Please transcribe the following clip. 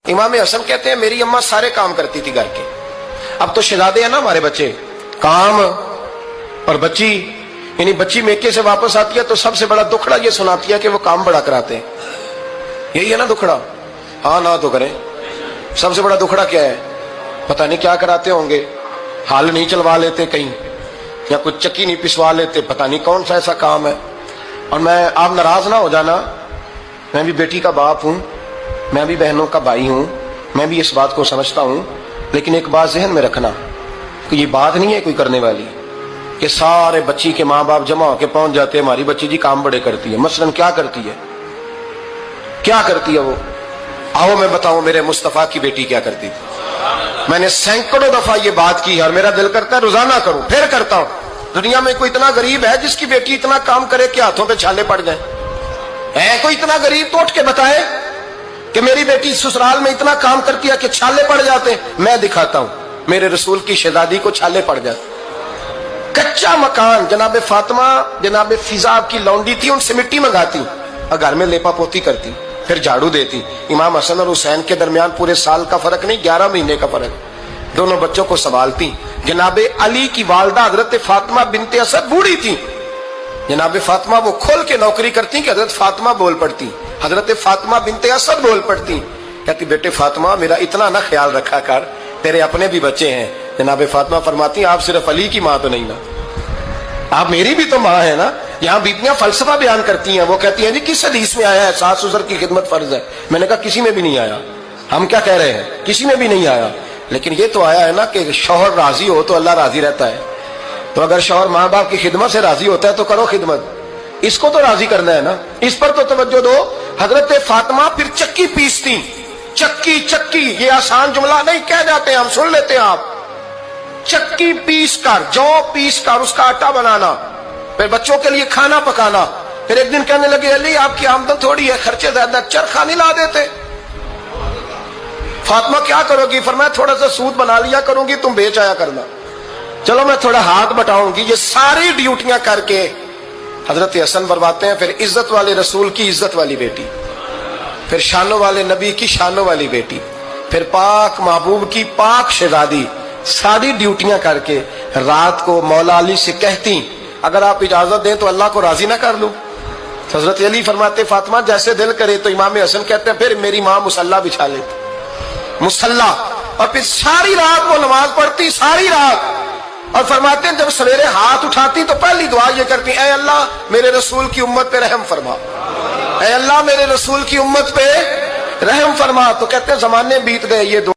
امام حسن کہتے ہیں میری اماں سارے کام کرتی تھی گھر کے. اب تو شہزادے ہیں نا ہمارے بچے, کام اور بچی, یعنی بچی میکے سے واپس آتی ہے تو سب سے بڑا دکھڑا یہ سناتی ہے کہ وہ کام بڑا کراتے ہیں. یہی ہے نا دکھڑا؟ ہاں نہ تو کریں. سب سے بڑا دکھڑا کیا ہے؟ پتہ نہیں کیا کراتے ہوں گے, ہال نہیں چلوا لیتے کہیں, یا کچھ چکی نہیں پسوا لیتے, پتہ نہیں کون سا ایسا کام ہے. اور میں, آپ ناراض نہ ہو جانا, میں بھی بیٹی کا باپ ہوں, میں بھی بہنوں کا بھائی ہوں, میں بھی اس بات کو سمجھتا ہوں, لیکن ایک بات ذہن میں رکھنا کہ یہ بات نہیں ہے کوئی کرنے والی کہ سارے بچی کے ماں باپ جمع ہو کے پہنچ جاتے ہیں ہماری بچی جی کام بڑے کرتی ہے. مثلاً کیا کرتی ہے, کیا کرتی ہے وہ؟ آؤ میں بتاؤں میرے مصطفیٰ کی بیٹی کیا کرتی تھی. میں نے سینکڑوں دفعہ یہ بات کی اور میرا دل کرتا ہے روزانہ کروں, پھر کرتا ہوں. دنیا میں کوئی اتنا غریب ہے جس کی بیٹی اتنا کام کرے کہ ہاتھوں پہ چھالے پڑ جائیں؟ ہے کوئی اتنا غریب تو اٹھ کے بتائے کہ میری بیٹی سسرال میں اتنا کام کرتی ہے کہ چھالے پڑ جاتے ہیں. میں دکھاتا ہوں, میرے رسول کی شہزادی کو چھالے پڑ جاتے. کچا مکان, جناب فاطمہ جناب فضا کی لونڈی تھی, ان سے مٹی منگاتی اور گھر میں لیپا پوتی کرتی, پھر جھاڑو دیتی. امام حسن اور حسین کے درمیان پورے سال کا فرق نہیں, 11 مہینے کا فرق. دونوں بچوں کو سنبھالتی. جناب علی کی والدہ حضرت فاطمہ بنت اسد بوڑھی تھی. جناب فاطمہ وہ کھول کے نوکری کرتی کہ حضرت فاطمہ بول پڑتی, حضرت فاطمہ بنت اسد بول پڑتی. کہتی بیٹے فاطمہ میرا اتنا نہ خیال رکھا کر, تیرے اپنے بھی بچے ہیں. جناب فاطمہ فرماتی آپ صرف علی کی ماں تو نہیں نا, آپ میری بھی تو ماں ہے نا. یہاں بیٹیاں فلسفہ بیان کرتی ہیں, وہ کہتی ہیں جی کس حدیث میں آیا ہے ساس سسر کی خدمت فرض ہے؟ میں نے کہا کسی میں بھی نہیں آیا. ہم کیا کہہ رہے ہیں, کسی میں بھی نہیں آیا, لیکن یہ تو آیا ہے نا کہ شوہر راضی ہو تو اللہ راضی رہتا ہے. تو اگر شوہر ماں باپ کی خدمت سے راضی ہوتا ہے تو کرو خدمت, اس کو تو راضی کرنا ہے نا, اس پر تو توجہ دو. حضرت فاطمہ پھر چکی پیستی. چکی چکی یہ آسان جملہ نہیں کہہ جاتے ہیں, ہم سن لیتے ہیں آپ. چکی پیس کر, جو پیس کر اس کا آٹا بنانا, پھر بچوں کے لیے کھانا پکانا. پھر ایک دن کہنے لگے علی آپ کی آمدن تھوڑی ہے, خرچے زیادہ, چرخا نہیں لا دیتے. فاطمہ کیا کرو گی؟ فرمایا تھوڑا سا سود بنا لیا کروں گی, تم بیچ آیا کرنا. چلو میں تھوڑا ہاتھ بٹاؤں گی. یہ ساری ڈیوٹیاں کر کے حضرت حسن برواتے ہیں. پھر عزت والے رسول کی عزت والی بیٹی, پھر شانوں والے نبی کی شانوں والی بیٹی, پھر پاک محبوب کی پاک شہزادی, ساری ڈیوٹیاں کر کے رات کو مولا علی سے کہتی اگر آپ اجازت دیں تو اللہ کو راضی نہ کر لوں. حضرت علی فرماتے فاطمہ جیسے دل کرے. تو امام حسن کہتے ہیں پھر میری ماں مصلی بچھا لیتی, مصلی, اور پھر ساری رات وہ نماز پڑھتی, ساری رات. اور فرماتے ہیں جب سویرے ہاتھ اٹھاتی تو پہلی دعا یہ کرتی اے اللہ میرے رسول کی امت پہ رحم فرما, اے اللہ میرے رسول کی امت پہ رحم فرما. تو کہتے ہیں زمانے بیت گئے, یہ